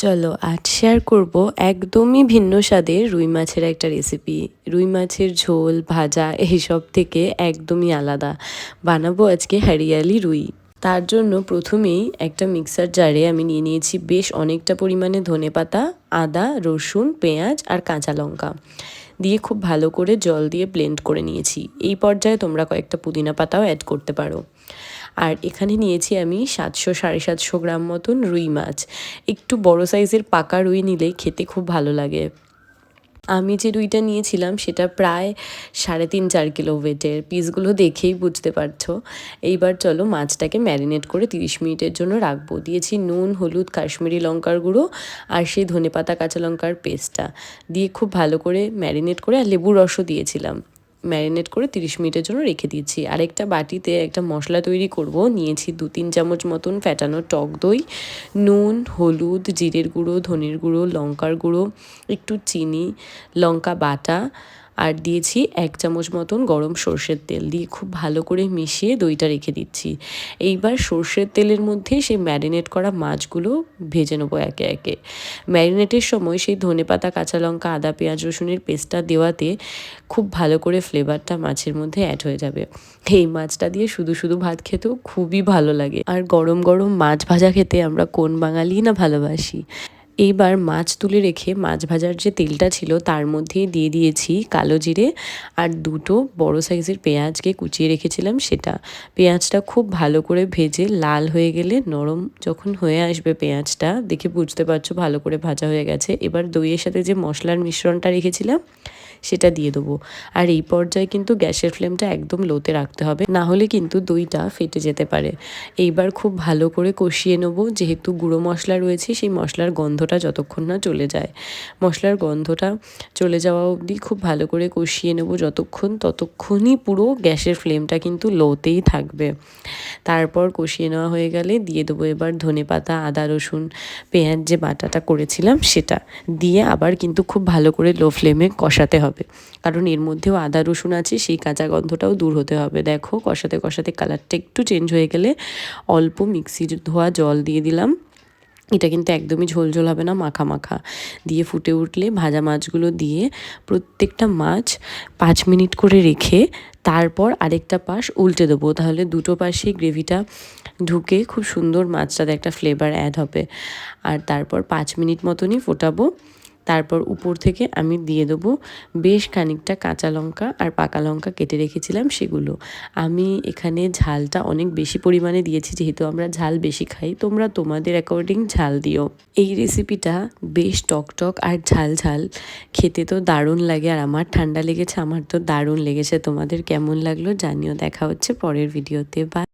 চলো আজ শেয়ার করব একদমই ভিন্ন স্বাদের রুই মাছের একটা রেসিপি। রুই মাছের ঝোল ভাজা এইসব থেকে একদমই আলাদা বানাবো আজকে হরিয়ালি রুই। তার জন্য প্রথমেই একটা মিক্সার জারে আমি নিয়ে নিয়েছি বেশ অনেকটা পরিমাণে ধনেপাতা, আদা, রসুন, পেঁয়াজ আর কাঁচা লঙ্কা দিয়ে খুব ভালো করে জল দিয়ে ব্লেন্ড করে নিয়েছি। এই পর্যায়ে তোমরা কয়েকটা পুদিনা পাতাও অ্যাড করতে পারো। আর এখানে নিয়েছি আমি 700-750 গ্রাম মতন রুই মাছ। একটু বড় সাইজের পাকা রুই নিলে খেতে খুব ভালো লাগে। আমি যে রুইটা নিয়েছিলাম সেটা প্রায় 3.5-4 কিলো ওয়েটের। পিসগুলো দেখেই বুঝতে পারছো। এইবার চলো মাছটাকে ম্যারিনেট করে 30 মিনিটের জন্য রাখবো। দিয়েছি নুন, হলুদ, কাশ্মীরি লঙ্কার গুঁড়ো আর সেই ধনেপাতা কাঁচা লঙ্কার পেস্টটা দিয়ে খুব ভালো করে ম্যারিনেট করে, আর লেবুর রসও দিয়েছিলাম। ম্যারিনেট করে 30 মিনিটের জন্য রেখে দিয়েছি। আরেকটা বাটিতে একটা মশলা তৈরি করব। নিয়েছি 2-3 চামচ মতন ফ্যাটানো টক দই, নুন, হলুদ, জিরের গুঁড়ো, ধনের গুঁড়ো, লঙ্কার গুঁড়ো, একটু চিনি, লঙ্কা বাটা আর দিয়েছি 1 চামচ মতন গরম সর্ষের তেল দিয়ে খুব ভালো করে মিশিয়ে দইটা রেখে দিচ্ছি। এইবার সর্ষের তেলের মধ্যে সেই ম্যারিনেট করা মাছগুলো ভেজে নেবো একে একে। ম্যারিনেটের সময় সেই ধনেপাতা, কাঁচা লঙ্কা, আদা, পেঁয়াজ, রসুনের পেস্টটা দেওয়াতে খুব ভালো করে ফ্লেভারটা মাছের মধ্যে অ্যাড হয়ে যাবে। এই মাছটা দিয়ে শুধু শুধু ভাত খেতেও খুবই ভালো লাগে। আর গরম গরম মাছ ভাজা খেতে আমরা কোন বাঙালি না ভালোবাসি। এইবার মাছ তুলে রেখে মাছ ভাজার যে তেলটা ছিল তার মধ্যেই দিয়ে দিয়েছি কালো জিরে আর 2টো বড় সাইজের পেঁয়াজকে কুচিয়ে রেখেছিলাম সেটা। পেঁয়াজটা খুব ভালো করে ভেজে লাল হয়ে গেলে, নরম যখন হয়ে আসবে পেঁয়াজটা দেখে বুঝতে পারছো ভালো করে ভাজা হয়ে গেছে। এবার দইয়ের সাথে যে মশলার মিশ্রণটা রেখেছিলাম সেটা দিয়ে দেবো। আর এই পর্যায়ে কিন্তু গ্যাসের ফ্লেমটা একদম লোতে রাখতে হবে, না হলে কিন্তু দইটা ফেটে যেতে পারে। এইবার খুব ভালো করে কষিয়ে নেবো। যেহেতু গুঁড়ো মশলা রয়েছে সেই মশলার গন্ধটা যতক্ষণ না চলে যায়, মশলার গন্ধটা চলে যাওয়া অবধি খুব ভালো করে কষিয়ে নেবো ততক্ষণই পুরো গ্যাসের ফ্লেমটা কিন্তু লোতেই থাকবে। তারপর কষিয়ে নেওয়া হয়ে গেলে দিয়ে দেবো এবার ধনেপাতা, আদা, রসুন, পেঁয়াজ যে বাটাটা করেছিলাম সেটা দিয়ে আবার কিন্তু খুব ভালো করে লো ফ্লেমে কষাতে হবে, কারণ এর মধ্যেও আদা রসুন আছে, সেই কাঁচা গন্ধটাও দূর হতে হবে। দেখো কষাতে কষাতে কালারটা একটু চেঞ্জ হয়ে গেলে অল্প মিক্সির ধোয়া জল দিয়ে দিলাম। এটা কিন্তু একদমই ঝোল ঝোল হবে না, মাখা মাখা। দিয়ে ফুটে উঠলে ভাজা মাছগুলো দিয়ে প্রত্যেকটা মাছ 5 মিনিট করে রেখে তারপর আরেকটা পাশ উল্টে দেবো। তাহলে দুটো পাশেই গ্রেভিটা ঢুকে খুব সুন্দর মাছটাতে একটা ফ্লেভার অ্যাড হবে। আর তারপর 5 মিনিট মতনই ফোটাবো। তারপর উপর থেকে আমি দিয়ে দেবো বেশ খানিকটা কাঁচা লঙ্কা আর পাকা লঙ্কা কেটে রেখেছিলাম সেগুলো। আমি এখানে ঝালটা অনেক বেশি পরিমাণে দিয়েছি, যেহেতু আমরা ঝাল বেশি খাই। তোমরা তোমাদের অ্যাকর্ডিং ঝাল দিও। এই রেসিপিটা বেশ টক টক আর ঝাল ঝাল, খেতে তো দারুণ লাগে। আর আমার ঠান্ডা লেগেছে, আমার তো দারুণ লেগেছে। তোমাদের কেমন লাগলো জানিও। দেখা হচ্ছে পরের ভিডিওতে। বাই।